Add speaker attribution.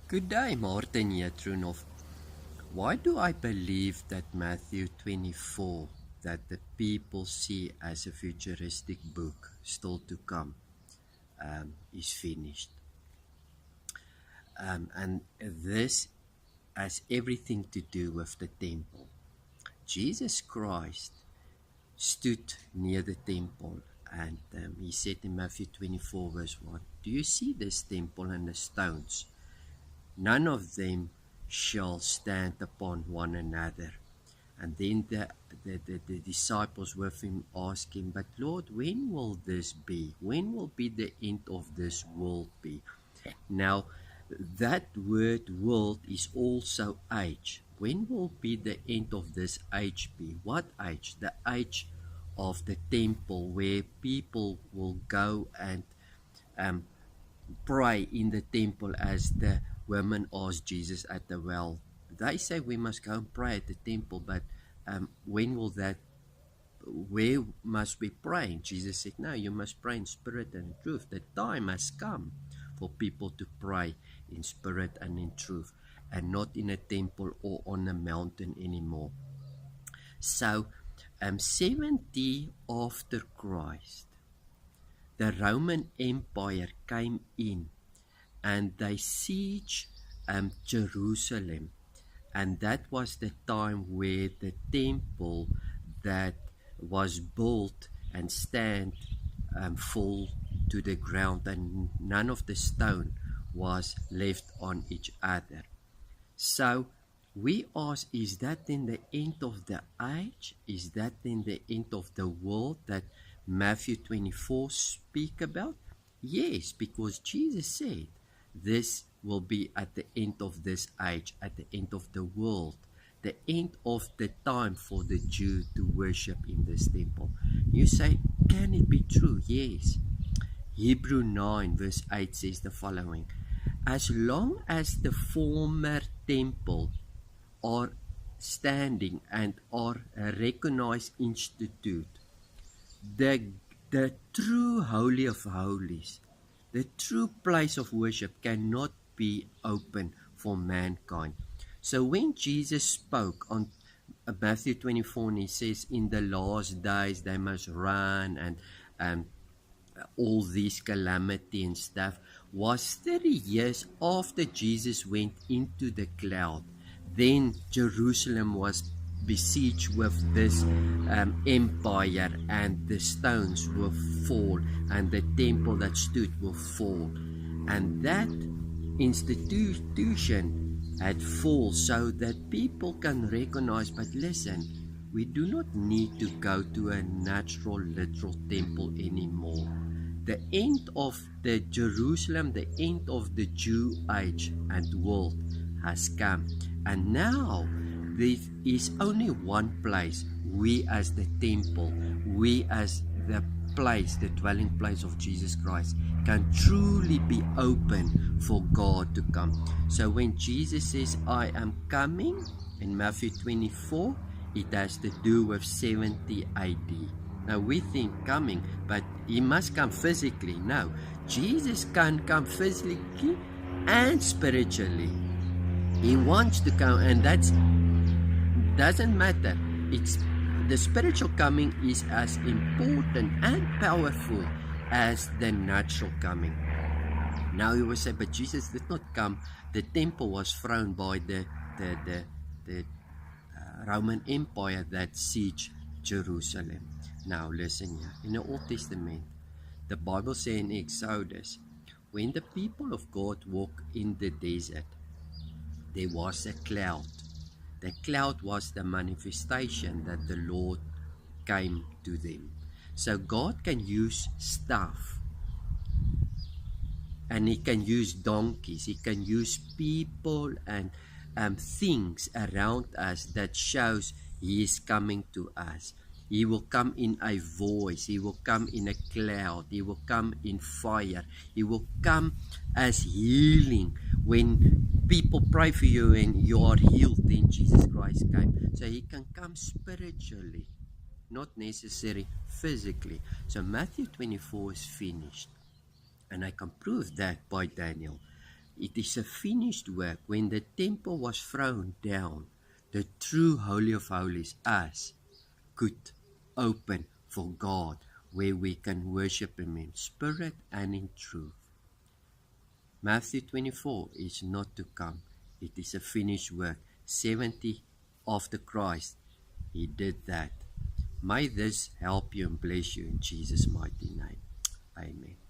Speaker 1: Good day, Martin here, Trunov. Why do I believe that Matthew 24, that the people see as a futuristic book still to come, is finished? And this has everything to do with the temple. Jesus Christ stood near the temple and he said in Matthew 24 verse 1, "Do you see this temple and the stones? None of them shall stand upon one another." And then the disciples with him ask him, "But Lord, when will this be? When will be the end of this world be?" Now, that word world is also age. When will be the end of this age be? What age? The age of the temple, where people will go and pray in the temple, as the women asked Jesus at the well. They say we must go and pray at the temple, but when will that, where must we pray? And Jesus said, no, you must pray in spirit and in truth. The time has come for people to pray in spirit and in truth, and not in a temple or on a mountain anymore. So, 70 after Christ, the Roman Empire came in and they sieged Jerusalem, and that was the time where the temple that was built and stand fall to the ground, and none of the stone was left on each other. So we ask, is that then the end of the age? Is that then the end of the world that Matthew 24 speak about? Yes, because Jesus said this will be at the end of this age, at the end of the world, the end of the time for the Jew to worship in this temple. You say, can it be true? Yes. Hebrew 9 verse 8 says the following: as long as the former temple are standing and are a recognized institute, the true Holy of Holies, the true place of worship, cannot be open for mankind. So when Jesus spoke on Matthew 24, and he says in the last days they must run and all this calamity and stuff, was 30 years after Jesus went into the cloud. Then Jerusalem was besieged with this empire, and the stones will fall, and the temple that stood will fall, and that institution had fallen, so that people can recognize, but listen, we do not need to go to a natural literal temple anymore. The end of the Jerusalem, the end of the Jew age and world has come, and now there is only one place. We as the temple, we as the place, the dwelling place of Jesus Christ, can truly be open for God to come. So when Jesus says, I am coming, in Matthew 24, it has to do with 70 AD. Now we think coming, but he must come physically. No, Jesus can come physically and spiritually. He wants to come, and that doesn't matter. It's the spiritual coming is as important and powerful as the natural coming. Now you will say, but Jesus did not come. The temple was thrown by the Roman Empire that sieged Jerusalem. Now listen here. In the Old Testament, the Bible says in Exodus, when the people of God walked in the desert, there was a cloud. The cloud was the manifestation that the Lord came to them. So God can use stuff, and he can use donkeys, he can use people and things around us that shows he is coming to us. He will come in a voice, he will come in a cloud, he will come in fire, he will come as healing. When people pray for you and you are healed, then Jesus Christ came. So he can come spiritually, not necessarily physically. So Matthew 24 is finished, and I can prove that by Daniel. It is a finished work. When the temple was thrown down, the true Holy of Holies, us, could open for God, where we can worship Him in spirit and in truth. Matthew 24 is not to come. It is a finished work. 70 after Christ, He did that. May this help you and bless you in Jesus' mighty name. Amen.